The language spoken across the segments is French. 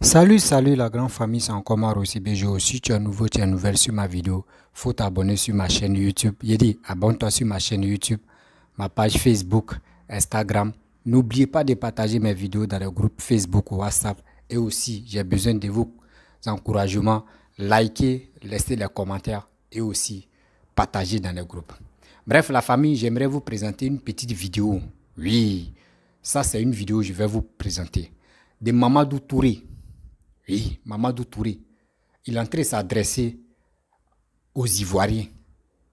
Salut la grande famille, c'est encore moi aussi Béjo. Si tu es nouveau, tu es nouvelle sur ma vidéo, faut t'abonner sur ma chaîne YouTube. J'ai dit, abonne-toi sur ma chaîne YouTube, ma page Facebook, Instagram. N'oubliez pas de partager mes vidéos dans le groupe Facebook ou WhatsApp. Et aussi, j'ai besoin de vos encouragements. Likez, laissez les commentaires et aussi partager dans le groupe. Bref, la famille, j'aimerais vous présenter une petite vidéo. Oui, ça c'est une vidéo que je vais vous présenter. De Mamadou Touré. Oui, Mamadou Touré. Il est en train de s'adresser aux Ivoiriens.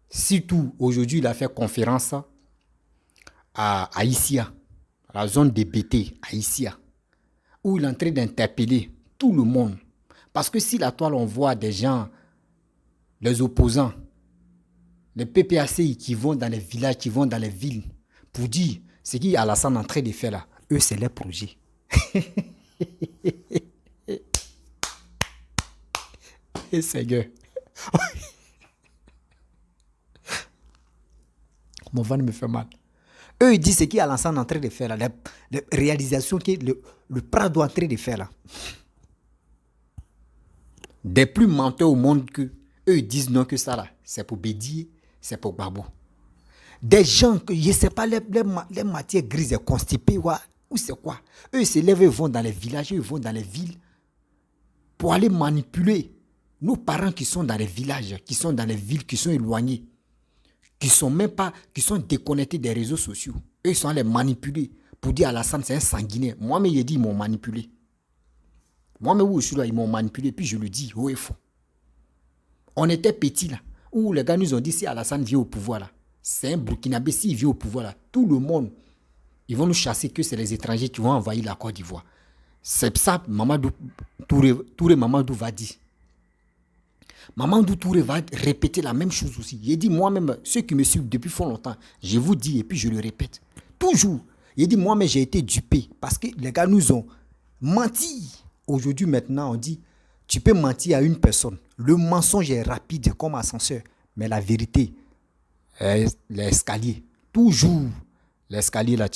Surtout, aujourd'hui, il a fait conférence à Issia, à la zone de BT, à Issia, où il est en train d'interpeller tout le monde. Parce que si la toile, on voit des gens, les opposants, les PPACI qui vont dans les villages, qui vont dans les villes, pour dire ce qu'Alassane est en train de faire là, eux, c'est leur projet. Et Seigneur, mon ventre me fait mal. Eux, ils disent ce qu'Alassane est en train de faire là, les réalisations que le Prado est en train de faire là. Des plus menteurs au monde que eux, ils disent non que ça là, c'est pour Bédier, c'est pour Babo. Des gens que je ne sais pas, les matières grises constipées, ou c'est quoi. Eux, ils se lèvent, ils vont dans les villages, ils vont dans les villes pour aller manipuler nos parents qui sont dans les villages, qui sont dans les villes, qui sont éloignés, qui sont même pas, qui sont déconnectés des réseaux sociaux. Eux, ils sont allés manipuler pour dire Alassane, c'est un sanguinaire. Moi-même, j'ai dit, ils m'ont manipulé. Moi-même, où je suis là, ils m'ont manipulé, puis je le dis, haut et faux. On était petits là, où les gars nous ont dit, si Alassane vient au pouvoir là, c'est un Burkinabé, s'il vient au pouvoir là, tout le monde, ils vont nous chasser que c'est les étrangers qui vont envahir la Côte d'Ivoire. C'est ça, Mamadou Touré Mamadou va dire. Mamadou Touré va répéter la même chose aussi. Il dit moi-même, ceux qui me suivent depuis fort longtemps, je vous dis et puis je le répète. Toujours. Il dit moi-même j'ai été dupé parce que les gars nous ont menti. Aujourd'hui maintenant on dit, tu peux mentir à une personne. Le mensonge est rapide comme ascenseur. Mais la vérité, l'escalier. Toujours. L'escalier là,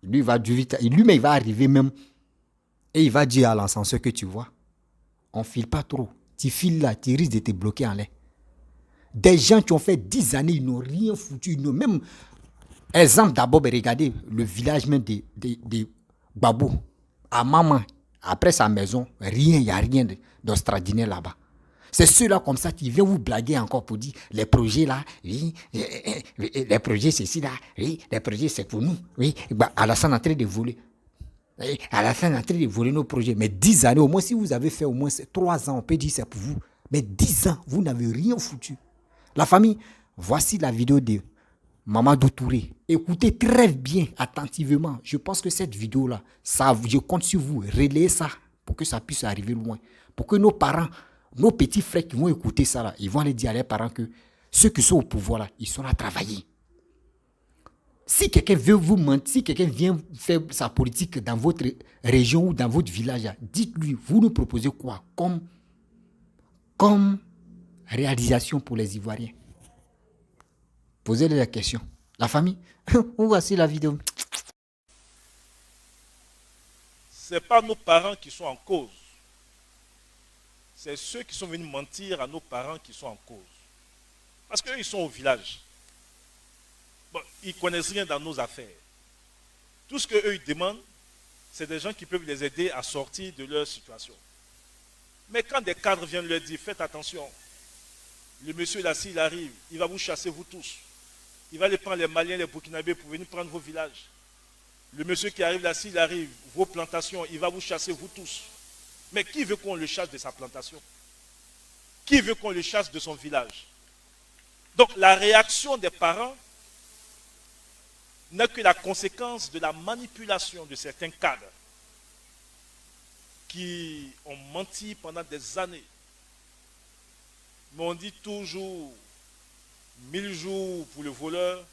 lui va du vite. Lui-même il va arriver même et il va dire à l'ascenseur que tu vois, on ne file pas trop. Tu files là, tu risques de te bloquer en l'air. Des gens qui ont fait 10 années, ils n'ont rien foutu. Ils n'ont même... Exemple d'abord, regardez le village même de Babou, à Maman, après sa maison, rien, il n'y a rien d'extraordinaire là-bas. C'est ceux-là comme ça qui viennent vous blaguer encore pour dire les projets là, oui, les projets c'est ci là, oui, les projets c'est pour nous, oui, Alassane est en train de voler. À la fin, on est en train de voler nos projets. Mais 10 années, au moins, si vous avez fait au moins 3 ans, on peut dire c'est pour vous. Mais 10 ans, vous n'avez rien foutu. La famille, voici la vidéo de Mamadou Touré. Écoutez très bien, attentivement. Je pense que cette vidéo-là, je compte sur vous. Relayez ça pour que ça puisse arriver loin. Pour que nos parents, nos petits frères qui vont écouter ça, là, ils vont aller dire à leurs parents que ceux qui sont au pouvoir, là, ils sont là à travailler. Si quelqu'un veut vous mentir, si quelqu'un vient faire sa politique dans votre région ou dans votre village, dites-lui, vous nous proposez quoi comme réalisation pour les Ivoiriens? Posez-les la question. La famille, voici la vidéo. Ce n'est pas nos parents qui sont en cause. C'est ceux qui sont venus mentir à nos parents qui sont en cause. Parce qu'eux, ils sont au village. Bon, ils ne connaissent rien dans nos affaires. Tout ce qu'eux, ils demandent, c'est des gens qui peuvent les aider à sortir de leur situation. Mais quand des cadres viennent leur dire, faites attention, le monsieur là, s'il arrive, il va vous chasser vous tous. Il va aller prendre les Maliens, les Burkinabés pour venir prendre vos villages. Le monsieur qui arrive là, s'il arrive, vos plantations, il va vous chasser vous tous. Mais qui veut qu'on le chasse de sa plantation? Qui veut qu'on le chasse de son village? Donc la réaction des parents n'est que la conséquence de la manipulation de certains cadres qui ont menti pendant des années. Mais on dit toujours 1000 jours pour le voleur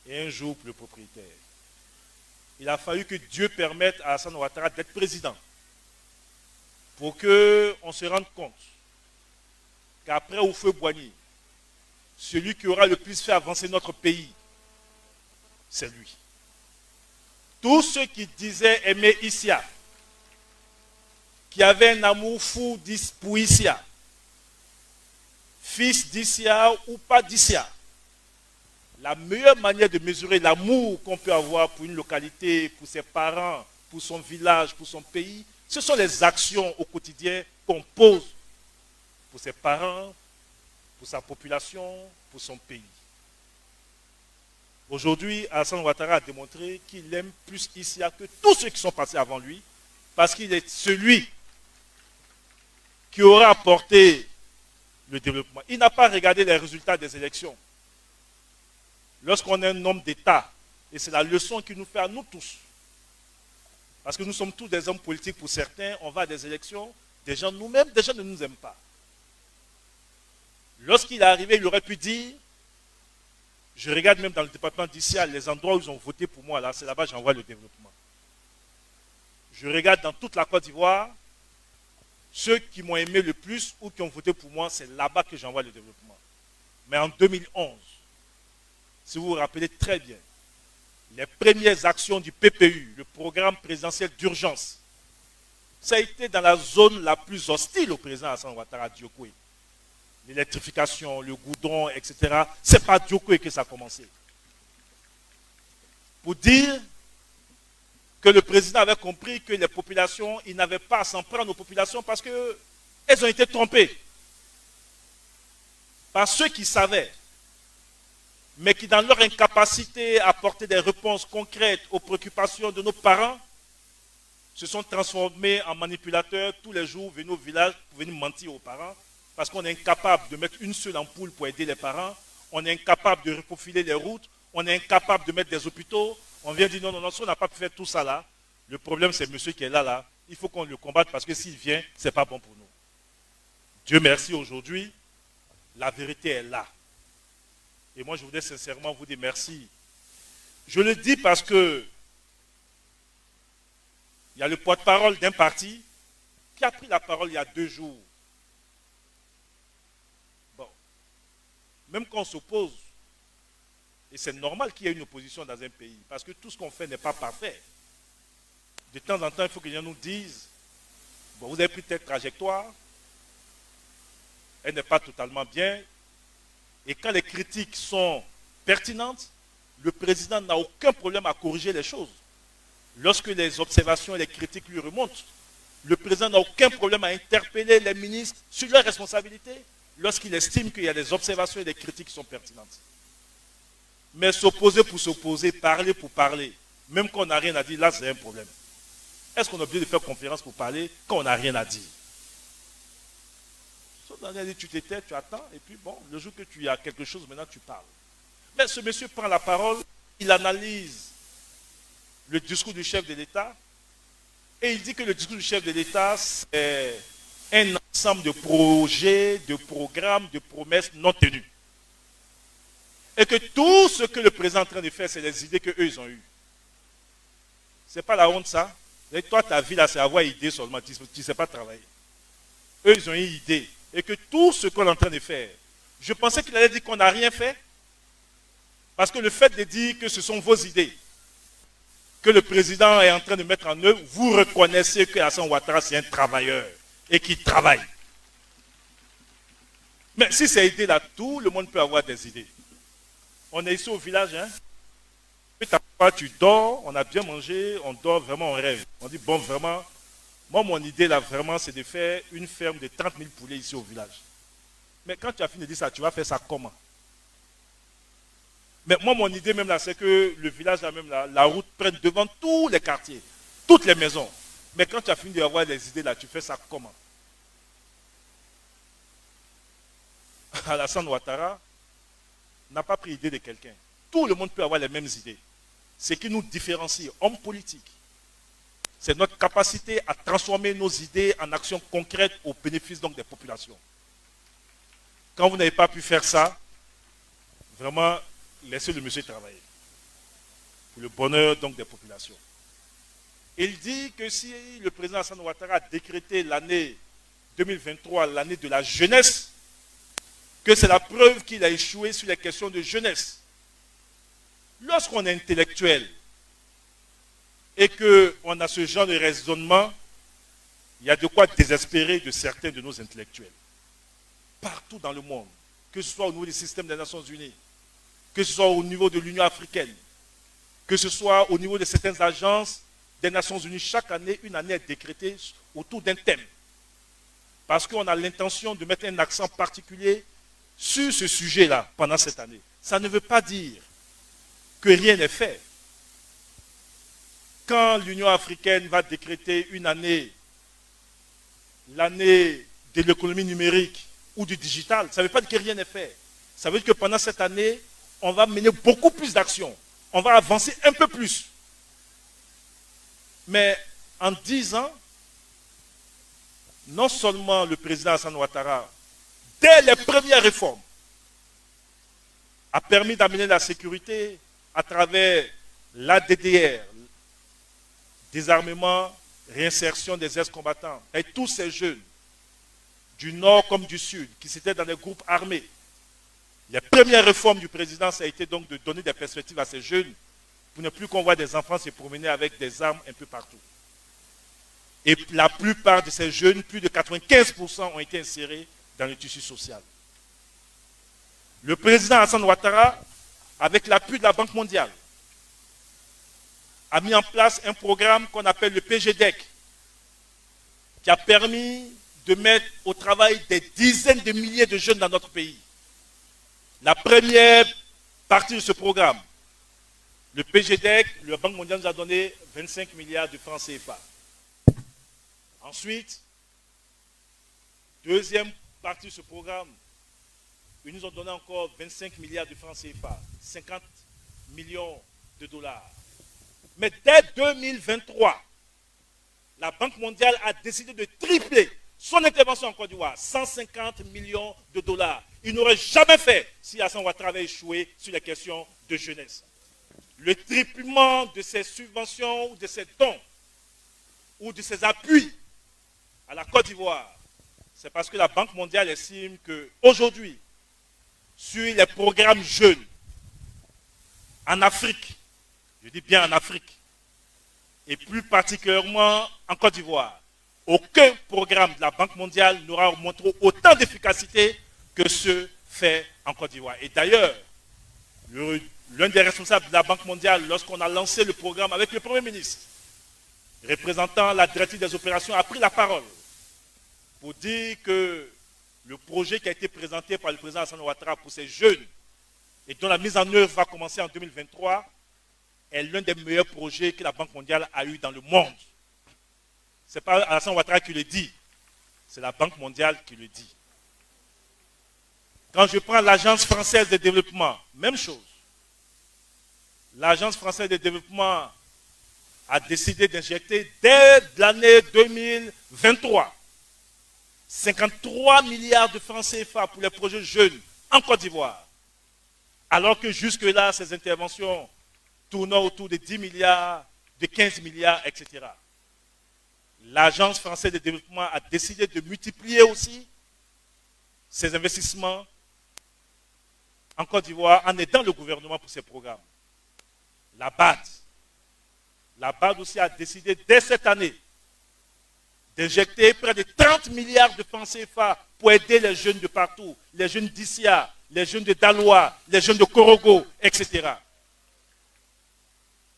et un jour pour le propriétaire. Il a fallu que Dieu permette à Alassane Ouattara d'être président pour qu'on se rende compte qu'après Houphouët-Boigny, celui qui aura le plus fait avancer notre pays, c'est lui. Tous ceux qui disaient aimer Issia, qui avait un amour fou pour Issia, fils d'Issia ou pas d'Issia. La meilleure manière de mesurer l'amour qu'on peut avoir pour une localité, pour ses parents, pour son village, pour son pays, ce sont les actions au quotidien qu'on pose pour ses parents, pour sa population, pour son pays. Aujourd'hui, Alassane Ouattara a démontré qu'il aime plus Issia que tous ceux qui sont passés avant lui, parce qu'il est celui qui aura apporté le développement. Il n'a pas regardé les résultats des élections. Lorsqu'on est un homme d'État, et c'est la leçon qu'il nous fait à nous tous, parce que nous sommes tous des hommes politiques pour certains, on va à des élections, des gens nous-mêmes, des gens ne nous aiment pas. Lorsqu'il est arrivé, il aurait pu dire, je regarde même dans le département d'Issia, les endroits où ils ont voté pour moi, là, c'est là-bas que j'envoie le développement. Je regarde dans toute la Côte d'Ivoire, ceux qui m'ont aimé le plus ou qui ont voté pour moi, c'est là-bas que j'envoie le développement. Mais en 2011, si vous vous rappelez très bien, les premières actions du PPU, le programme présidentiel d'urgence, ça a été dans la zone la plus hostile au président Alassane Ouattara, Diokoué. L'électrification, le goudron, etc. C'est pas Diokoué que ça a commencé. Pour dire que le président avait compris que les populations, il n'avait pas à s'en prendre aux populations parce qu'elles ont été trompées par ceux qui savaient, mais qui dans leur incapacité à apporter des réponses concrètes aux préoccupations de nos parents, se sont transformés en manipulateurs tous les jours, venus au village pour venir mentir aux parents, parce qu'on est incapable de mettre une seule ampoule pour aider les parents, on est incapable de reprofiler les routes, on est incapable de mettre des hôpitaux, on vient dire non, si on n'a pas pu faire tout ça là, le problème c'est monsieur qui est là, il faut qu'on le combatte parce que s'il vient, ce n'est pas bon pour nous. Dieu merci, aujourd'hui, la vérité est là. Et moi je voudrais sincèrement vous dire merci. Je le dis parce que il y a le porte-parole d'un parti qui a pris la parole il y a 2 jours. Bon, même quand on s'oppose, et c'est normal qu'il y ait une opposition dans un pays, parce que tout ce qu'on fait n'est pas parfait. De temps en temps, il faut que les gens nous disent, bon, vous avez pris telle trajectoire, elle n'est pas totalement bien, et quand les critiques sont pertinentes, le président n'a aucun problème à corriger les choses. Lorsque les observations et les critiques lui remontent, le président n'a aucun problème à interpeller les ministres sur leurs responsabilités lorsqu'il estime qu'il y a des observations et des critiques qui sont pertinentes. Mais s'opposer pour s'opposer, parler pour parler, même quand on n'a rien à dire, là c'est un problème. Est-ce qu'on a oublié de faire conférence pour parler quand on n'a rien à dire? Tu t'étais, tu attends, et puis bon, le jour que tu as quelque chose, maintenant tu parles. Mais ce monsieur prend la parole, il analyse le discours du chef de l'État, et il dit que le discours du chef de l'État, c'est un ensemble de projets, de programmes, de promesses non tenues. Et que tout ce que le président est en train de faire, c'est les idées qu'eux, ils ont eues. C'est pas la honte, ça. Et toi, ta vie, là, c'est avoir idée seulement. Tu ne sais pas travailler. Eux, ils ont une idée. Et que tout ce qu'on est en train de faire, je pensais qu'il allait dire qu'on n'a rien fait. Parce que le fait de dire que ce sont vos idées, que le président est en train de mettre en œuvre, vous reconnaissez que Alassane Ouattara, c'est un travailleur et qu'il travaille. Mais si ces idées-là, tout le monde peut avoir des idées. On est ici au village, hein. Tu dors, on a bien mangé, on dort vraiment, on rêve. On dit, bon, vraiment, moi, mon idée, là, vraiment, c'est de faire une ferme de 30 000 poulets ici au village. Mais quand tu as fini de dire ça, tu vas faire ça comment? Mais moi, mon idée même là, c'est que le village, là, même là, la route prenne devant tous les quartiers, toutes les maisons. Mais quand tu as fini d'avoir les idées là, tu fais ça comment? Alassane Ouattara n'a pas pris l'idée de quelqu'un. Tout le monde peut avoir les mêmes idées. Ce qui nous différencie, hommes politiques, c'est notre capacité à transformer nos idées en actions concrètes au bénéfice donc des populations. Quand vous n'avez pas pu faire ça, vraiment, laissez le monsieur travailler. Pour le bonheur donc des populations. Il dit que si le président Alassane Ouattara a décrété l'année 2023, l'année de la jeunesse, que c'est la preuve qu'il a échoué sur les questions de jeunesse. Lorsqu'on est intellectuel et qu'on a ce genre de raisonnement, il y a de quoi désespérer de certains de nos intellectuels. Partout dans le monde, que ce soit au niveau du système des Nations Unies, que ce soit au niveau de l'Union africaine, que ce soit au niveau de certaines agences des Nations Unies, chaque année, une année est décrétée autour d'un thème. Parce qu'on a l'intention de mettre un accent particulier sur ce sujet-là pendant cette année. Ça ne veut pas dire que rien n'est fait. Quand l'Union africaine va décréter une année, l'année de l'économie numérique ou du digital, ça ne veut pas dire que rien n'est fait. Ça veut dire que pendant cette année, on va mener beaucoup plus d'actions. On va avancer un peu plus. Mais en 10 ans, non seulement le président Alassane Ouattara, dès les premières réformes, a permis d'amener la sécurité à travers l'ADDR, désarmement, réinsertion des ex-combattants, et tous ces jeunes, du nord comme du sud, qui étaient dans des groupes armés. Les premières réformes du président, ça a été donc de donner des perspectives à ces jeunes, pour ne plus qu'on voit des enfants se promener avec des armes un peu partout. Et la plupart de ces jeunes, plus de 95%, ont été insérés dans le tissu social. Le président Alassane Ouattara, avec l'appui de la Banque mondiale, a mis en place un programme qu'on appelle le PGDEC, qui a permis de mettre au travail des dizaines de milliers de jeunes dans notre pays. La première partie de ce programme, le PGDEC, la Banque mondiale nous a donné 25 milliards de francs CFA. Ensuite, deuxième partie de ce programme, ils nous ont donné encore 25 milliards de francs CFA, 50 millions de dollars. Mais dès 2023, la Banque mondiale a décidé de tripler son intervention en Côte d'Ivoire, 150 millions de dollars. Il n'aurait jamais fait si Alassane Ouattara avait échoué sur les questions de jeunesse. Le triplement de ces subventions, ou de ces dons, ou de ces appuis à la Côte d'Ivoire, c'est parce que la Banque mondiale estime qu'aujourd'hui, sur les programmes jeunes, en Afrique, je dis bien en Afrique, et plus particulièrement en Côte d'Ivoire, aucun programme de la Banque mondiale n'aura montré autant d'efficacité que ceux faits en Côte d'Ivoire. Et d'ailleurs, l'un des responsables de la Banque mondiale, lorsqu'on a lancé le programme avec le Premier ministre, représentant la directive des opérations, a pris la parole pour dire que le projet qui a été présenté par le président Alassane Ouattara pour ces jeunes et dont la mise en œuvre va commencer en 2023 est l'un des meilleurs projets que la Banque mondiale a eu dans le monde. Ce n'est pas Alassane Ouattara qui le dit, c'est la Banque mondiale qui le dit. Quand je prends l'Agence française de développement, même chose. L'Agence française de développement a décidé d'injecter dès l'année 2023 53 milliards de francs CFA pour les projets jeunes en Côte d'Ivoire. Alors que jusque-là, ces interventions tournant autour de 10 milliards, de 15 milliards, etc. L'Agence française de développement a décidé de multiplier aussi ses investissements en Côte d'Ivoire en aidant le gouvernement pour ces programmes. La BAD aussi a décidé dès cette année d'injecter près de 30 milliards de francs CFA pour aider les jeunes de partout, les jeunes d'Issia, les jeunes de Daloa, les jeunes de Korogo, etc.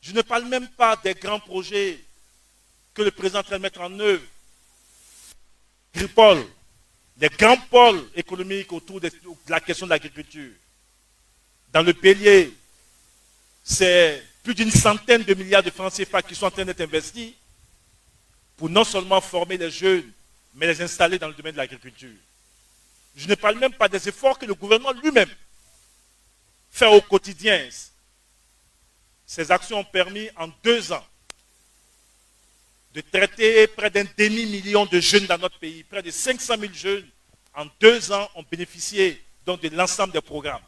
Je ne parle même pas des grands projets que le président est en train de mettre en œuvre. Gripol, les grands pôles économiques autour de la question de l'agriculture. Dans le Bélier, c'est plus d'une centaine de milliards de francs CFA qui sont en train d'être investis pour non seulement former les jeunes, mais les installer dans le domaine de l'agriculture. Je ne parle même pas des efforts que le gouvernement lui-même fait au quotidien. Ces actions ont permis en 2 ans de traiter près d'un demi-million de jeunes dans notre pays. Près de 500 000 jeunes en 2 ans ont bénéficié donc de l'ensemble des programmes.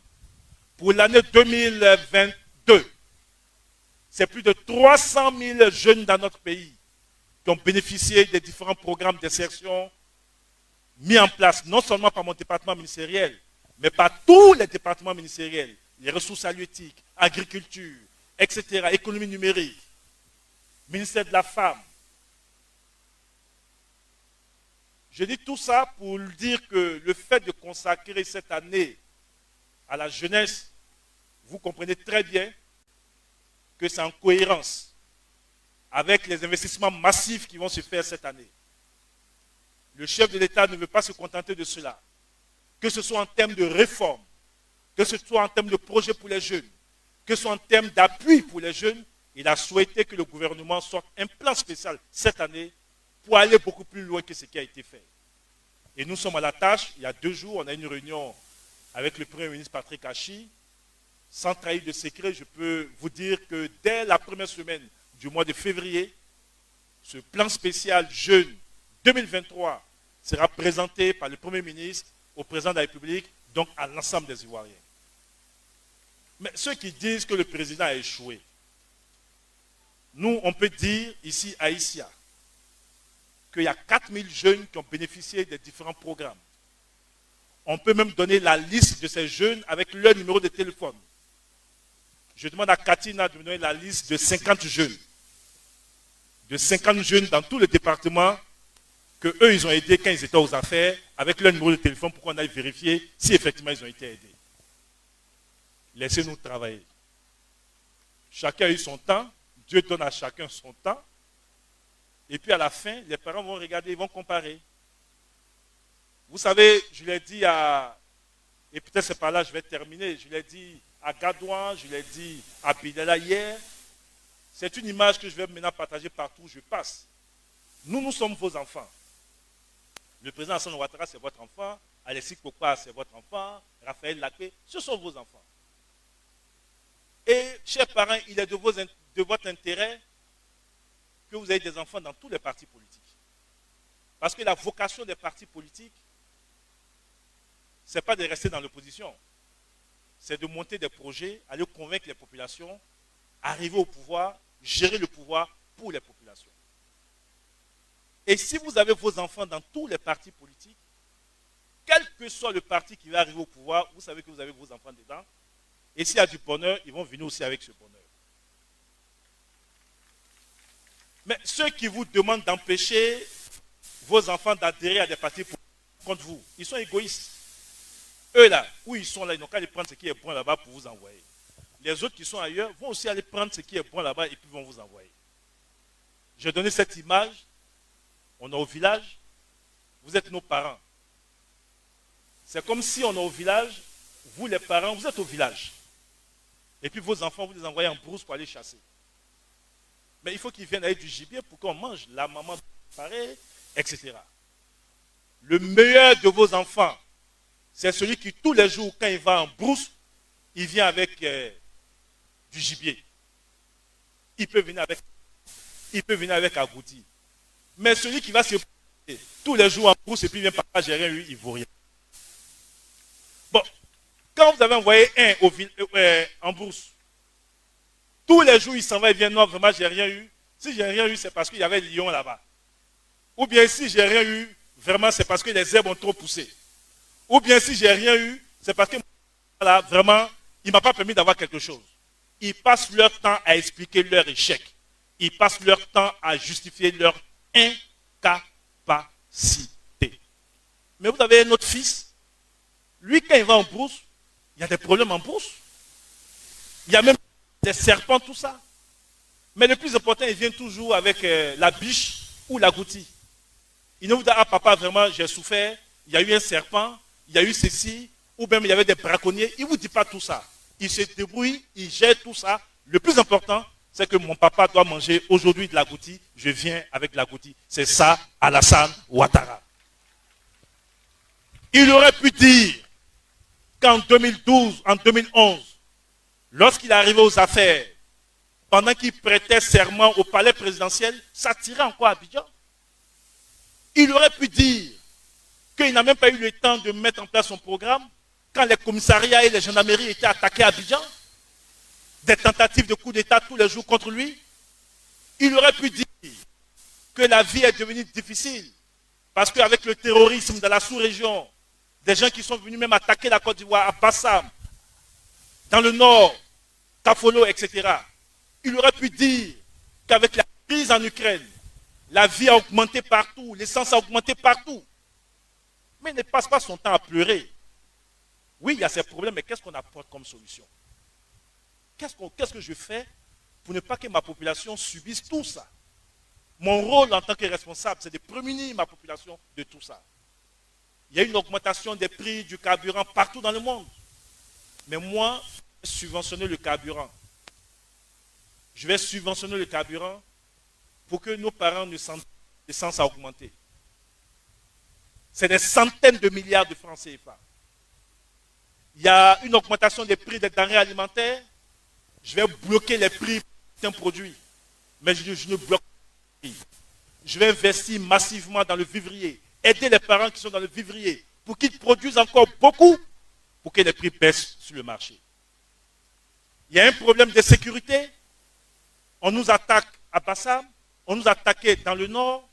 Pour l'année 2022, c'est plus de 300 000 jeunes dans notre pays qui ont bénéficié des différents programmes d'insertion mis en place, non seulement par mon département ministériel, mais par tous les départements ministériels, les ressources halieutiques, agriculture, etc., économie numérique, ministère de la femme, Je dis tout ça pour dire que le fait de consacrer cette année à la jeunesse, vous comprenez très bien que c'est en cohérence avec les investissements massifs qui vont se faire cette année. Le chef de l'État ne veut pas se contenter de cela. Que ce soit en termes de réforme, que ce soit en termes de projets pour les jeunes, que ce soit en termes d'appui pour les jeunes, il a souhaité que le gouvernement sorte un plan spécial cette année pour aller beaucoup plus loin que ce qui a été fait. Et nous sommes à la tâche. Il y a 2 jours, on a une réunion avec le Premier ministre Patrick Hachi. Sans trahir de secret, je peux vous dire que dès la première semaine du mois de février, ce plan spécial Jeunes 2023 sera présenté par le Premier ministre au Président de la République, donc à l'ensemble des Ivoiriens. Mais ceux qui disent que le président a échoué, nous, on peut dire ici à Issia qu'il y a 4000 jeunes qui ont bénéficié des différents programmes. On peut même donner la liste de ces jeunes avec leur numéro de téléphone. Je demande à Katina de me donner la liste de 50 jeunes. De 50 jeunes dans tout le département que eux, ils ont aidés quand ils étaient aux affaires avec leur numéro de téléphone pour qu'on aille vérifier si effectivement ils ont été aidés. Laissez-nous travailler. Chacun a eu son temps. Dieu donne à chacun son temps. Et puis à la fin, les parents vont regarder, ils vont comparer. Vous savez, je l'ai dit à... Et peut-être c'est par là que je vais terminer. Je l'ai dit à Gadouan, je l'ai dit à Bidela hier. C'est une image que je vais maintenant partager partout où je passe. Nous sommes vos enfants. Le président Hassan Ouattara, c'est votre enfant. Alexis Kokpa, c'est votre enfant. Raphaël Lacpé, ce sont vos enfants. Et, chers parents, il est de votre intérêt que vous ayez des enfants dans tous les partis politiques. Parce que la vocation des partis politiques, ce n'est pas de rester dans l'opposition. C'est de monter des projets, aller convaincre les populations, arriver au pouvoir, gérer le pouvoir pour les populations. Et si vous avez vos enfants dans tous les partis politiques, quel que soit le parti qui va arriver au pouvoir, vous savez que vous avez vos enfants dedans. Et s'il y a du bonheur, ils vont venir aussi avec ce bonheur. Mais ceux qui vous demandent d'empêcher vos enfants d'adhérer à des partis politiques contre vous, ils sont égoïstes. Eux là, où ils sont là, ils n'ont qu'à aller prendre ce qui est bon là-bas pour vous envoyer. Les autres qui sont ailleurs vont aussi aller prendre ce qui est bon là-bas et puis vont vous envoyer. J'ai donné cette image. On est au village. Vous êtes nos parents. C'est comme si on est au village. Vous les parents, vous êtes au village. Et puis vos enfants, vous les envoyez en brousse pour aller chasser. Mais il faut qu'ils viennent avec du gibier pour qu'on mange. La maman pareil, etc. Le meilleur de vos enfants, c'est celui qui tous les jours, quand il va en brousse, il vient avec du gibier. Il peut venir avec agouti. Mais celui qui va se tous les jours en brousse et puis vient papa, j'ai rien eu, il ne vaut rien. Bon, quand vous avez envoyé un en brousse, tous les jours il s'en va et vient, non, vraiment j'ai rien eu. Si j'ai rien eu, c'est parce qu'il y avait le lion là-bas. Ou bien si j'ai rien eu, vraiment c'est parce que les herbes ont trop poussé. Ou bien si j'ai rien eu, c'est parce que là, vraiment, il ne m'a pas permis d'avoir quelque chose. Ils passent leur temps à expliquer leur échec. Ils passent leur temps à justifier leur incapacité. Mais vous avez un autre fils, lui quand il va en brousse, il y a des problèmes en brousse. Il y a même des serpents, tout ça. Mais le plus important, il vient toujours avec la biche ou l'agouti. Il ne vous dit, ah papa, vraiment, j'ai souffert, il y a eu un serpent, il y a eu ceci, ou même il y avait des braconniers. Il ne vous dit pas tout ça. Il se débrouille, il gère tout ça. Le plus important, c'est que mon papa doit manger aujourd'hui de l'agouti. Je viens avec l'agouti. C'est ça, Alassane Ouattara. Il aurait pu dire qu'en 2012, en 2011, lorsqu'il est arrivé aux affaires, pendant qu'il prêtait serment au palais présidentiel, ça tirait encore à Abidjan. Il aurait pu dire qu'il n'a même pas eu le temps de mettre en place son programme quand les commissariats et les gendarmeries étaient attaqués à Abidjan. Des tentatives de coup d'État tous les jours contre lui. Il aurait pu dire que la vie est devenue difficile parce qu'avec le terrorisme dans la sous-région, des gens qui sont venus même attaquer la Côte d'Ivoire à Bassam, dans le nord, Tafolo, etc. Il aurait pu dire qu'avec la crise en Ukraine, la vie a augmenté partout, l'essence a augmenté partout. Mais il ne passe pas son temps à pleurer. Oui, il y a ces problèmes, mais qu'est-ce qu'on apporte comme solution? Qu'est-ce que je fais pour ne pas que ma population subisse tout ça? Mon rôle en tant que responsable, c'est de prémunir ma population de tout ça. Il y a une augmentation des prix du carburant partout dans le monde. Mais moi, je vais subventionner le carburant. Je vais subventionner le carburant pour que nos parents ne sentent l'essence à augmenter. C'est des centaines de milliards de francs CFA. Il y a une augmentation des prix des denrées alimentaires. Je vais bloquer les prix d'un produit. Mais je ne bloque pas les prix. Je vais investir massivement dans le vivrier. Aider les parents qui sont dans le vivrier pour qu'ils produisent encore beaucoup pour que les prix baissent sur le marché. Il y a un problème de sécurité. On nous attaque à Bassam, on nous attaquait dans le nord.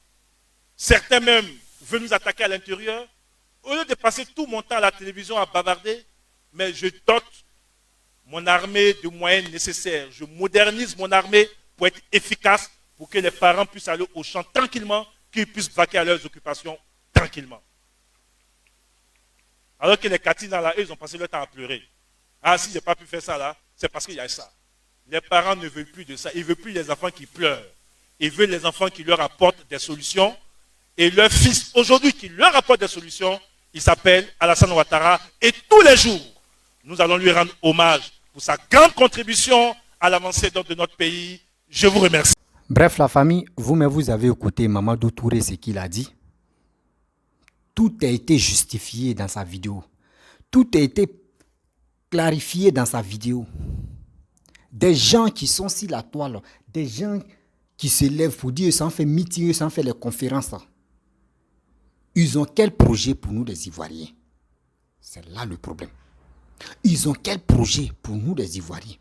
Certains même veulent nous attaquer à l'intérieur. Au lieu de passer tout mon temps à la télévision à bavarder, mais je dote mon armée de moyens nécessaires. Je modernise mon armée pour être efficace, pour que les parents puissent aller au champ tranquillement, qu'ils puissent vaquer à leurs occupations tranquillement. Alors que les Katina, là, eux, ils ont passé leur temps à pleurer. Ah, si je n'ai pas pu faire ça, là, c'est parce qu'il y a ça. Les parents ne veulent plus de ça. Ils ne veulent plus les enfants qui pleurent. Ils veulent les enfants qui leur apportent des solutions. Et leur fils, aujourd'hui, qui leur apporte des solutions, il s'appelle Alassane Ouattara. Et tous les jours, nous allons lui rendre hommage pour sa grande contribution à l'avancée de notre pays. Je vous remercie. Bref, la famille, vous avez écouté Mamadou Touré, ce qu'il a dit. Tout a été justifié dans sa vidéo. Tout a été clarifié dans sa vidéo. Des gens qui sont sur la toile, des gens qui se lèvent pour dire, sans faire meeting, sans faire les conférences. Ils ont quel projet pour nous les Ivoiriens? C'est là le problème. Ils ont quel projet pour nous les Ivoiriens?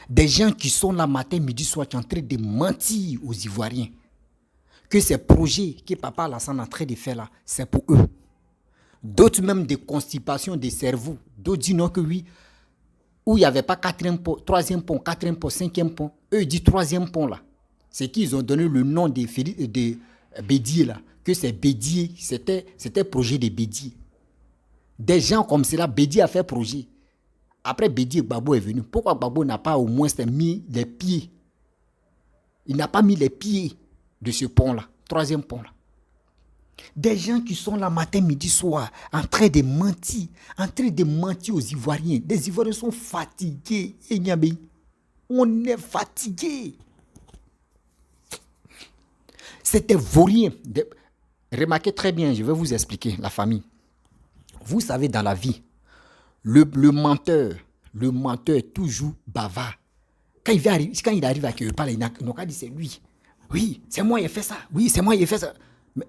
Des gens qui sont là matin, midi, soir, en train de mentir aux Ivoiriens. Que ces projets que Papa Alassane est en train de faire là, c'est pour eux. D'autres même des constipations des cerveaux. D'autres disent non que oui, où il n'y avait pas troisième pont, quatrième pont, cinquième pont. Eux ils disent troisième pont là. C'est qu'ils ont donné le nom de Bédier là. Que c'est Bédier, c'était projet de Bédier. Des gens comme cela, Bédier a fait projet. Après Bédier, Gbagbo est venu. Pourquoi Gbagbo n'a pas au moins mis les pieds? Il n'a pas mis les pieds de ce pont-là, troisième pont-là. Des gens qui sont là matin, midi, soir, en train de mentir aux Ivoiriens. Des Ivoiriens sont fatigués. On est fatigués. C'était vaurien. Remarquez très bien, je vais vous expliquer, la famille. Vous savez, dans la vie, le menteur est toujours bavard. Quand il arrive à quelque part, il n'a qu'à dire c'est lui. Oui, c'est moi qui ai fait ça. Oui, c'est moi qui ai fait ça. Mais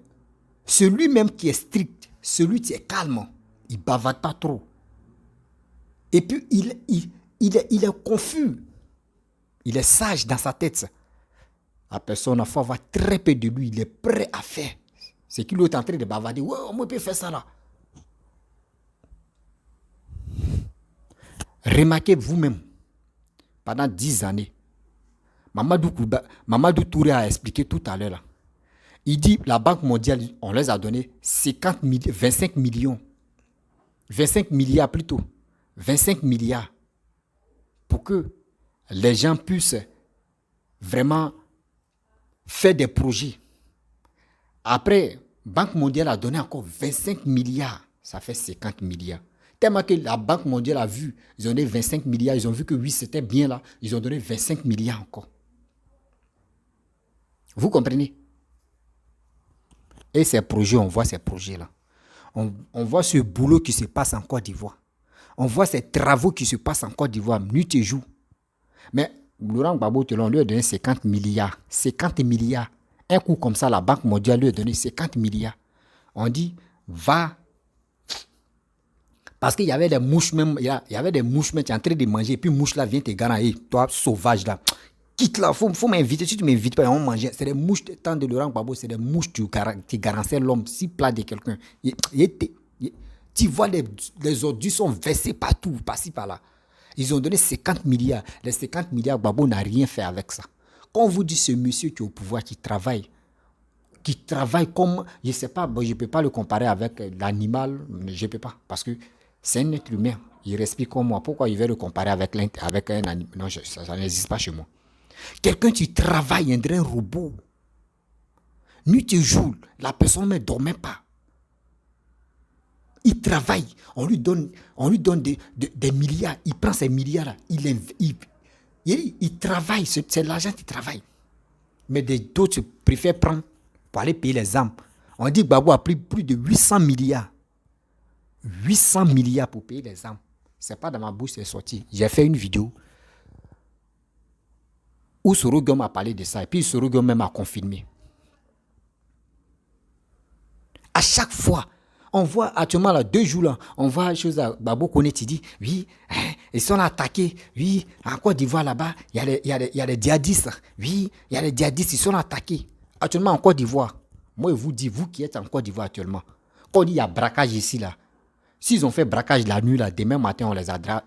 celui même qui est strict, celui qui est calme, il ne bavarde pas trop. Et puis, il est confus. Il est sage dans sa tête. La personne, il faut avoir très peu de lui. Il est prêt à faire. C'est qu'il est en train de bavarder. Ouais, on peut faire ça là. Remarquez vous-même, pendant 10 années, Mamadou Touré a expliqué tout à l'heure là. Il dit la Banque mondiale, on les a donné 25 millions. 25 milliards plutôt. 25 milliards. Pour que les gens puissent vraiment faire des projets. Après, Banque mondiale a donné encore 25 milliards. Ça fait 50 milliards. Tellement que la Banque mondiale a vu, ils ont donné 25 milliards, ils ont vu que oui, c'était bien là, ils ont donné 25 milliards encore. Vous comprenez? Et ces projets, on voit ces projets-là. On voit ce boulot qui se passe en Côte d'Ivoire. On voit ces travaux qui se passent en Côte d'Ivoire, nuit et jour. Mais Laurent Gbagbo, on lui a donné 50 milliards. 50 milliards. Un coup comme ça, la Banque mondiale lui a donné 50 milliards. On dit, va. Parce qu'il y avait des mouches même, il y avait des mouches même, tu es en train de manger, et puis mouche là vient te garantir, toi sauvage là. Quitte là, faut m'inviter. Si tu ne m'invites pas, on va manger. C'est des mouches, tant de Laurent Gbagbo, c'est des mouches qui garantissaient l'homme si plat de quelqu'un. Tu vois, les ordures sont versés partout, par-ci, par-là. Ils ont donné 50 milliards. Les 50 milliards, Gbagbo n'a rien fait avec ça. Quand on vous dit ce monsieur qui est au pouvoir, qui travaille, qui travaille comme, je ne sais pas, bon, je ne peux pas le comparer avec l'animal, je ne peux pas, parce que c'est un être humain, il respire comme moi. Pourquoi il veut le comparer avec un animal? Non, ça n'existe pas chez moi. Quelqu'un qui travaille, un robot. Nuit et jour, la personne ne dormait pas. Il travaille, on lui donne des milliards, il prend ces milliards-là, il travaille, c'est l'argent qui travaille. Mais d'autres préfèrent prendre pour aller payer les âmes. On dit que Gbagbo a pris plus de 800 milliards. 800 milliards pour payer les âmes. Ce n'est pas dans ma bouche, c'est sorti. J'ai fait une vidéo où Sorogum a parlé de ça. Et puis Sorogum même a confirmé. À chaque fois, on voit actuellement, là, 2 jours, là, on voit une chose à Babo Koné, dit, oui, ils sont attaqués, oui, en Côte d'Ivoire, là-bas, il y a les djihadistes, oui, il y a les djihadistes, ils sont attaqués. Actuellement, en Côte d'Ivoire, moi, je vous dis, vous qui êtes en Côte d'Ivoire actuellement, quand on dit il y a braquage ici, là, s'ils ont fait braquage la nuit, là, demain matin,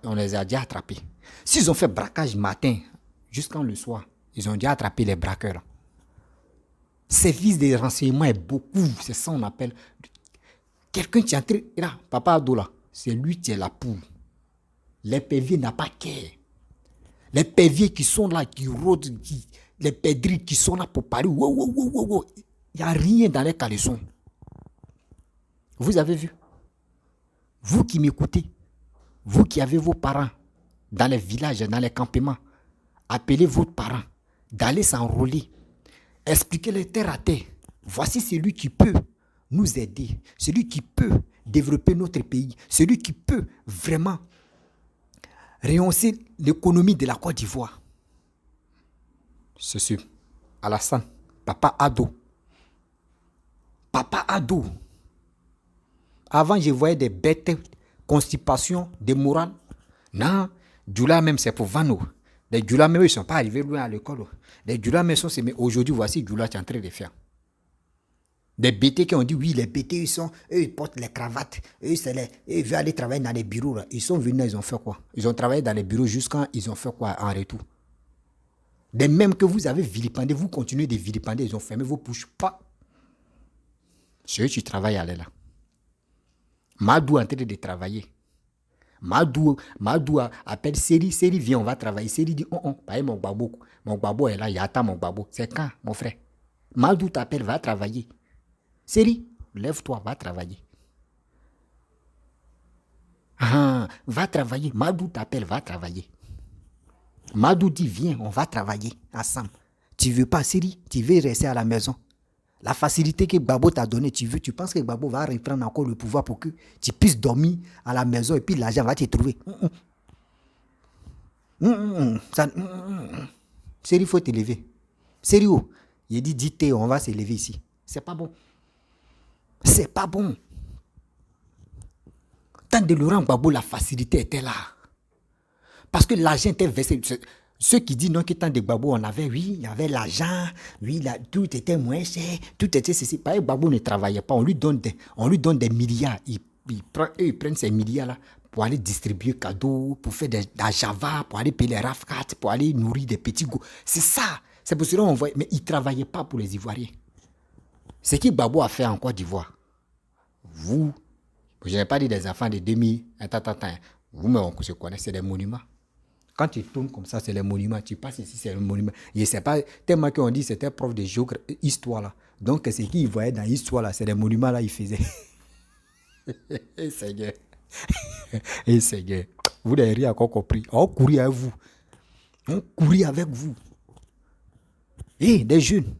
on les a déjà attrapés. S'ils ont fait braquage matin, jusqu'en le soir, ils ont déjà attrapé les braqueurs. Service de renseignement est beaucoup, c'est ça qu'on appelle. Quelqu'un qui est entré, là, Papa Ado, là, c'est lui qui est la poule. Les péviers n'ont pas qu'à. Les péviers qui sont là, qui rôdent, les pédris qui sont là pour parler, il n'y a rien dans les caleçons. Vous avez vu? Vous qui m'écoutez, vous qui avez vos parents dans les villages, dans les campements, appelez vos parents d'aller s'enrôler. Expliquez-les terre à terre. Voici celui qui peut nous aider, celui qui peut développer notre pays, celui qui peut vraiment rehausser l'économie de la Côte d'Ivoire. C'est sûr. Alassane, Papa Ado. Papa Ado. Avant, je voyais des bêtes, constipation, des morales. Non, Djoula même, c'est pour Vano. Les Djoula même, ils ne sont pas arrivés loin à l'école. Les Djoula même sont... Mais aujourd'hui, voici Djoula qui est en train de faire. Des BT qui ont dit, oui, les BT, ils portent les cravates. Ils veulent aller travailler dans les bureaux. Là. Ils sont venus, ils ont fait quoi? Ils ont travaillé dans les bureaux jusqu'à ils ont fait quoi en retour? Des mêmes que vous avez vilipendé, vous continuez de vilipender, ils ont fermé vos bouches. Pas. Ceux qui travaillent là. Madou est en train de travailler. Madou appelle Seri, viens, on va travailler. Seri dit, pas mon babo est là, il attend mon babo. C'est quand, mon frère? Madou t'appelle, va travailler. Seri, lève-toi, va travailler. Va travailler. Madou t'appelle, va travailler. Madou dit, viens, on va travailler ensemble. Tu veux pas, Seri, tu veux rester à la maison. La facilité que Gbagbo t'a donnée, tu penses que Gbagbo va reprendre encore le pouvoir pour que tu puisses dormir à la maison et puis l'argent va te trouver. Sérieux, il faut te lever. Sérieux, il dit, dis-toi, on va se lever ici. C'est pas bon. C'est pas bon. Tant de Laurent Gbagbo, la facilité était là. Parce que l'argent était versé. Ceux qui disent non, que tant de Gbagbo, on avait, oui, il y avait l'argent, oui, tout était moins cher, tout était ceci. Parce que Gbagbo ne travaillait pas, on lui donne des milliards. Ils prennent ces milliards-là pour aller distribuer cadeaux, pour faire de la Java, pour aller payer les RAF4, pour aller nourrir des petits goûts. C'est ça. C'est pour cela qu'on voit. Mais ils ne travaillaient pas pour les Ivoiriens. Ce que Gbagbo a fait en Côte d'Ivoire, vous, je n'ai pas dit des enfants de 2000, vous, mais on se connaît, c'est des monuments. Quand tu tournes comme ça, c'est les monuments. Tu passes ici, c'est le monument. Je ne sais pas, tellement qu'on dit c'était prof de histoire là. Donc, ce qu'ils voyaient dans l'histoire là, c'est les monuments là, ils faisaient. Eh Seigneur. Eh Seigneur. Vous n'avez rien encore compris. On courait avec vous. On courait avec vous. Eh, des jeunes.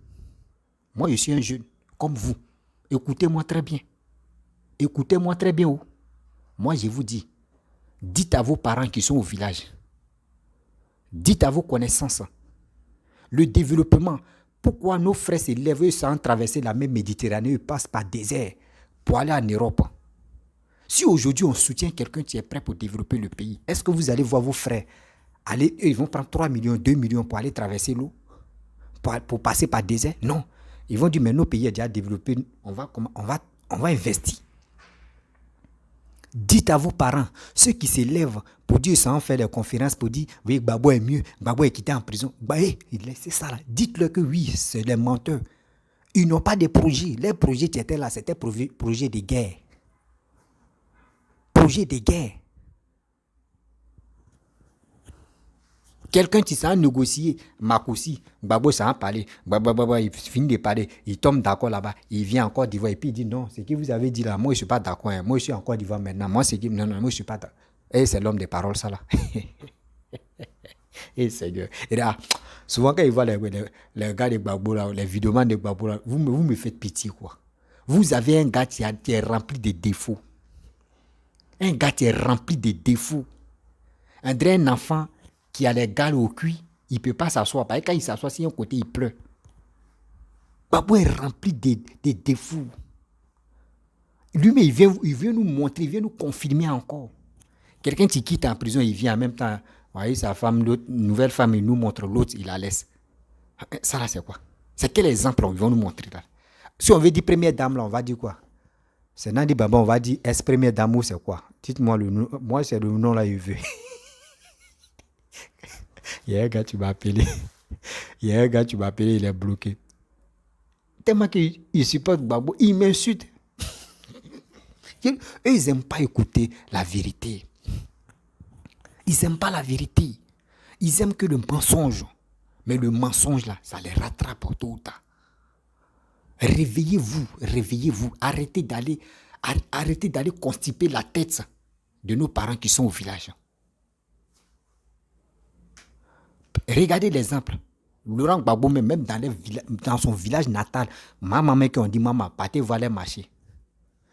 Moi, je suis un jeune, comme vous. Écoutez-moi très bien. Écoutez-moi très bien. Oh. Moi, je vous dis, dites à vos parents qui sont au village. Dites à vos connaissances, le développement, pourquoi nos frères se lèvent sans traverser la même Méditerranée, ils passent par désert pour aller en Europe. Si aujourd'hui on soutient quelqu'un qui est prêt pour développer le pays, est-ce que vous allez voir vos frères aller, ils vont prendre 3 millions, 2 millions pour aller traverser l'eau, pour passer par désert? Non. Ils vont dire, mais nos pays sont déjà développés, on va investir. Dites à vos parents, ceux qui se lèvent pour dire ça, on fait des conférences pour dire, oui, Gbagbo est mieux, Gbagbo est quitté en prison. C'est ça là. Dites-leur que oui, c'est des menteurs. Ils n'ont pas de projet. Les projets qui étaient là, c'était projet de guerre. Projet de guerre. Quelqu'un qui s'en négocié, Makoussi, Gbagbo s'en parlé, il finit de parler, il tombe d'accord là-bas, il vient en Côte d'Ivoire et puis il dit non, ce que vous avez dit là, moi je ne suis pas d'accord, hein. Moi je suis en Côte d'Ivoire maintenant, moi c'est qui, non, moi je ne suis pas d'accord. Et c'est l'homme des paroles ça là. Et Seigneur. Et là, souvent quand il voit les gars de Gbagbo là, les vidéomans de Gbagbo là, vous me faites pitié quoi. Vous avez un gars qui est rempli de défauts. Un gars qui est rempli de défauts. Un enfant qui a les gales au cuit, il ne peut pas s'asseoir. Parce que quand il s'assoit, si un côté, il pleure. Gbagbo est rempli de défauts. Lui-même, il vient nous montrer, il vient nous confirmer encore. Quelqu'un qui quitte en prison, il vient en même temps. Vous voyez, sa femme, l'autre, nouvelle femme, il nous montre l'autre, il la laisse. Ça là, c'est quoi? C'est quel exemple ils vont nous montrer là? Si on veut dire première dame, là, on va dire quoi? C'est Nandi Baba, on va dire est-ce première dame ou c'est quoi? Dites-moi le nom. Moi, c'est le nom là, il veut. Il y a un gars, tu m'as appelé. Il y a un gars, tu m'as appelé, il est bloqué. Tellement qu'il supporte Gbagbo, il m'insulte. Eux, ils n'aiment pas écouter la vérité. Ils n'aiment pas la vérité. Ils aiment que le mensonge. Mais le mensonge, là, ça les rattrape tôt ou tard. Réveillez-vous, réveillez-vous. Arrêtez d'aller constiper la tête de nos parents qui sont au village. Regardez l'exemple. Laurent Gbagbo, même dans son village natal, ma maman qui ont dit, maman, partez voir les marchés.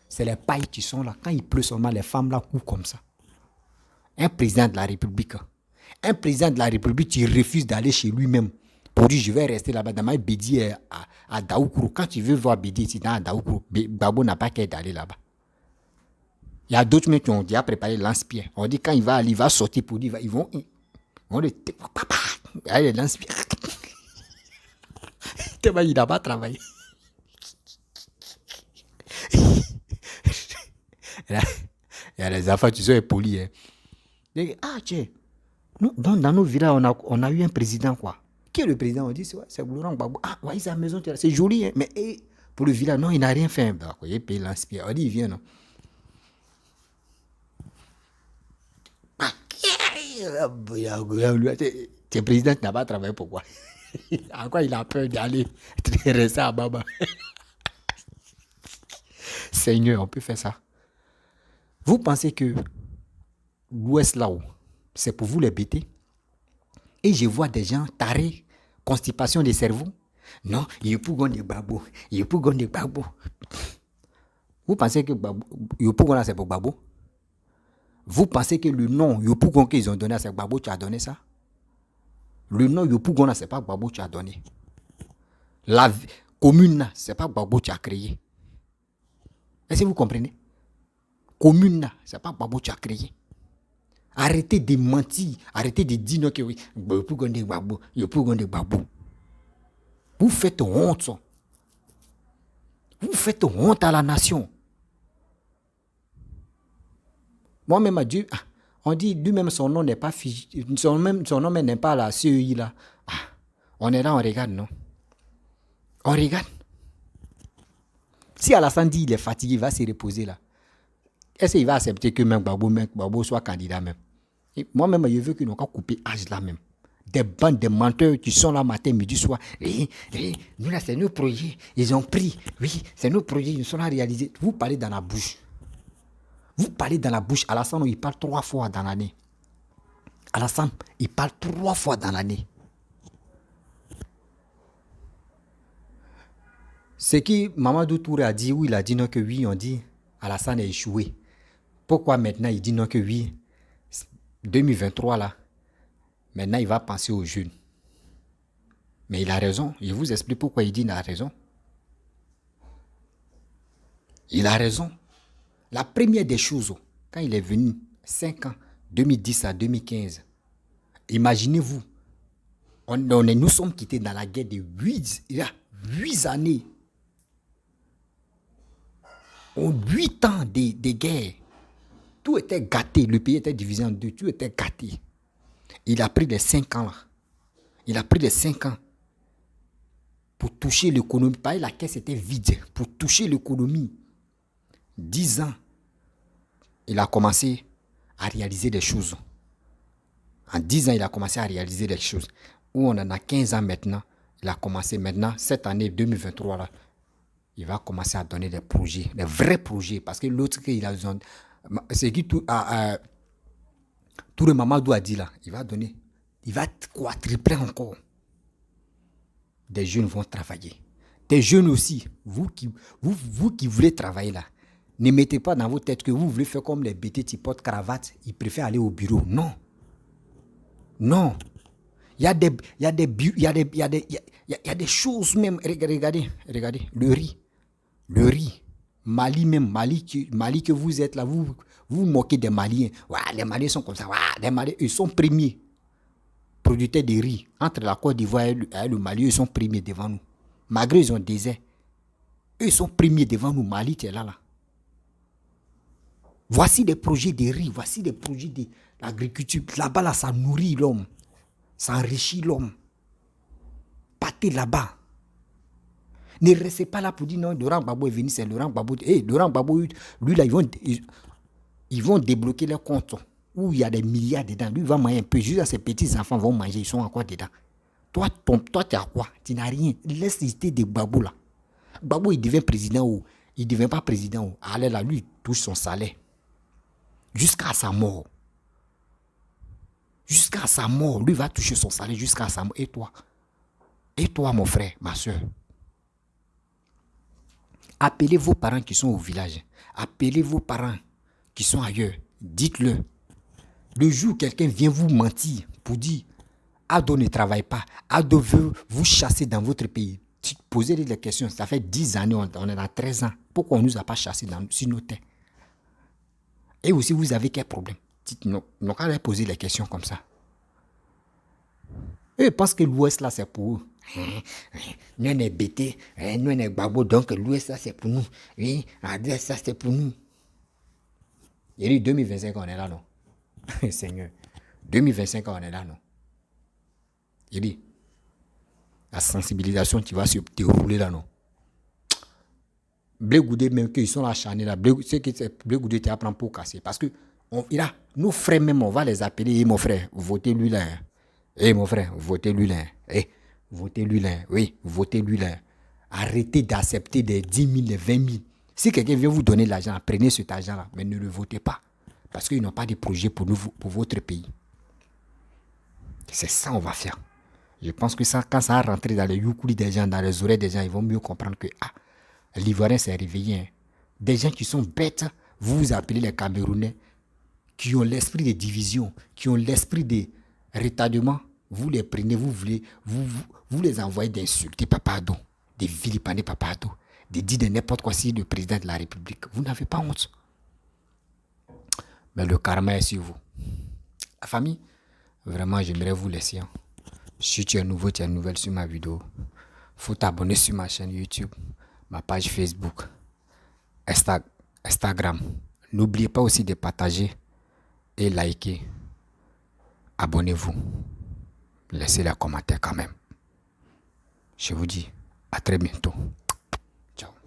C'est les pailles qui sont là. Quand il pleut seulement, les femmes là courent comme ça. Un président de la République qui refuse d'aller chez lui-même pour dire je vais rester là-bas. Dans ma Bédi à Daoukourou. Quand tu veux voir Bédi ici dans Daoukourou, Gbagbo n'a pas qu'à d'aller là-bas. Il y a d'autres mecs qui ont déjà préparé lance-pierre. On dit quand il va sortir pour dire, ils vont le papa, il y lance-pierre. Tellement il n'a pas travaillé. Il y a les enfants qui sont polis. Hein. Ah, tiens, dans nos villages, on a eu un président, quoi. Qui est le président? On dit, c'est Laurent Gbagbo. Ah, ouais, sa maison, c'est joli, hein. Mais pour le village, non, il n'a rien fait. Bah, il paye l'inspire. On dit, il vient, non. Tu es président, tu n'as pas travaillé, pourquoi? En quoi il a peur d'aller rester à Baba? Seigneur, on peut faire ça. Vous pensez que l'Ouest là-haut, c'est pour vous les bêter? Et je vois des gens tarés, constipation des cerveaux. Non, il est pour gagner Gbagbo. Il est pour gagner Gbagbo. Vous pensez que Yopougon là c'est pour Gbagbo? Vous pensez que le nom Yopougon qu'ils ont donné à Gbagbo, tu as donné ça? Le nom Yopougon là, c'est pas Gbagbo tu as donné. La commune là, c'est pas Gbagbo tu as créé. Est-ce que vous comprenez? Commune là, c'est pas Gbagbo tu as créé. Arrêtez de mentir, arrêtez de dire non que oui, Yopougon de Gbagbo, Yopougon de Gbagbo. Vous faites honte. Vous faites honte à la nation. Moi-même, à Dieu, on dit lui-même son nom n'est pas figé, son nom n'est pas la CEI là. Ah, on est là, on regarde, non? On regarde. Si Alassane dit il est fatigué, il va se reposer là. Est-ce qu'il va accepter que même Gbagbo soit candidat même? Moi-même, je veux qu'ils n'ont qu'à couper âge là même. Des bandes de menteurs qui sont là matin, midi, soir. Nous là, c'est nos projets. Ils ont pris. Oui, c'est nos projets, ils sont là réalisés. Vous parlez dans la bouche. Vous parlez dans la bouche. Alassane, il parle 3 fois dans l'année. Alassane, il parle 3 fois dans l'année. Ce qui Mamadou Touré a dit, où il a dit non que oui, on dit Alassane a échoué. Pourquoi maintenant il dit non que oui? 2023 là, maintenant il va penser aux jeunes. Mais il a raison. Je vous explique pourquoi il dit qu'il a raison. Il a raison. La première des choses, quand il est venu, 5 ans, 2010 à 2015, imaginez-vous, nous sommes quittés dans la guerre de 8 années. 8 ans de guerre. Tout était gâté. Le pays était divisé en deux. Tout était gâté. Il a pris les 5 ans là. Il a pris les 5 ans pour toucher l'économie. Pareil, la caisse était vide. Pour toucher l'économie. 10 ans, il a commencé à réaliser des choses. En 10 ans, il a commencé à réaliser des choses. Où on en a 15 ans maintenant. Il a commencé maintenant, cette année 2023, là, il va commencer à donner des projets, des vrais projets. Parce que l'autre, il a besoin. C'est qui tout le Mamadou a dit là, il va donner. Il va quadrupler encore. Des jeunes vont travailler. Des jeunes aussi, vous qui voulez travailler là, ne mettez pas dans vos têtes que vous voulez faire comme les bêtés qui portent cravate, ils préfèrent aller au bureau. Non. Non. Il y a des choses même. Regardez, le riz. Mali même, Mali que vous êtes là, vous vous moquez des Maliens. Ouais, les Maliens sont comme ça. Ouais, les Maliens, ils sont premiers producteurs de riz. Entre la Côte d'Ivoire et le Mali, ils sont premiers devant nous. Malgré ils ont des désert. Eux, ils sont premiers devant nous. Mali, tu es là. Voici des projets de riz, voici des projets de l'agriculture. Là-bas, là, ça nourrit l'homme. Ça enrichit l'homme. Partez là-bas. Ne restez pas là pour dire non, Laurent Gbagbo est venu, c'est Laurent Gbagbo. Laurent Gbagbo, lui là, ils vont débloquer leur compte où il y a des milliards dedans. Lui, il va manger un peu. Juste ces petits-enfants vont manger, ils sont encore dedans. Toi, tu as quoi? Tu n'as rien. Laisse l'idée de Gbagbo là. Gbagbo, il devient président ou il ne devient pas président ou. Allez là, lui, il touche son salaire. Jusqu'à sa mort. Jusqu'à sa mort. Lui va toucher son salaire jusqu'à sa mort. Et toi? Et toi, mon frère, ma soeur? Appelez vos parents qui sont au village. Appelez vos parents qui sont ailleurs. Dites-le. Le jour où quelqu'un vient vous mentir pour dire Ado ne travaille pas, Ado veut vous chasser dans votre pays. Posez-lui des questions. Ça fait 10 années, on est dans 13 ans. Pourquoi on ne nous a pas chassés sur nos terres? Et aussi, vous avez quel problème? Dites-nous. Donc, allez poser les questions comme ça. Eux pensent que l'Ouest, là, c'est pour eux. Nous, on est bêtés. Nous, on est Gbagbo. Donc, l'Ouest, ça, c'est pour nous. Oui, l'Adresse, ça, c'est pour nous. Il dit 2025, on est là, non? Seigneur. 2025, on est là, non? Il dit, la sensibilisation qui va se dérouler là, non? Blé Goudé, même qu'ils sont acharnés là, c'est que Blé Goudé tu apprends pour casser. Parce que nos frères même, on va les appeler, et mon frère, votez lui là. Et mon frère, votez lui là. Et votez lui là. Oui, votez lui là. Arrêtez d'accepter des 10 000, des 20 000. Si quelqu'un vient vous donner l'argent, prenez cet argent-là, mais ne le votez pas. Parce qu'ils n'ont pas de projet pour votre pays. C'est ça qu'on va faire. Je pense que ça, quand ça va rentrer dans les youkouli des gens, dans les oreilles des gens, ils vont mieux comprendre que l'Ivoirien s'est réveillé. Hein. Des gens qui sont bêtes, vous appelez les Camerounais, qui ont l'esprit de division, qui ont l'esprit de retardement. Vous les prenez, vous les envoyez d'insulter Papado, de vilipender Papado, de dire de n'importe quoi si le président de la République. Vous n'avez pas honte. Mais le karma est sur vous. La famille, vraiment, j'aimerais vous laisser. Hein. Si tu es nouveau, tu es nouvelle sur ma vidéo, il faut t'abonner sur ma chaîne YouTube, ma page Facebook, Instagram. N'oubliez pas aussi de partager et liker. Abonnez-vous. Laissez les commentaires quand même. Je vous dis à très bientôt.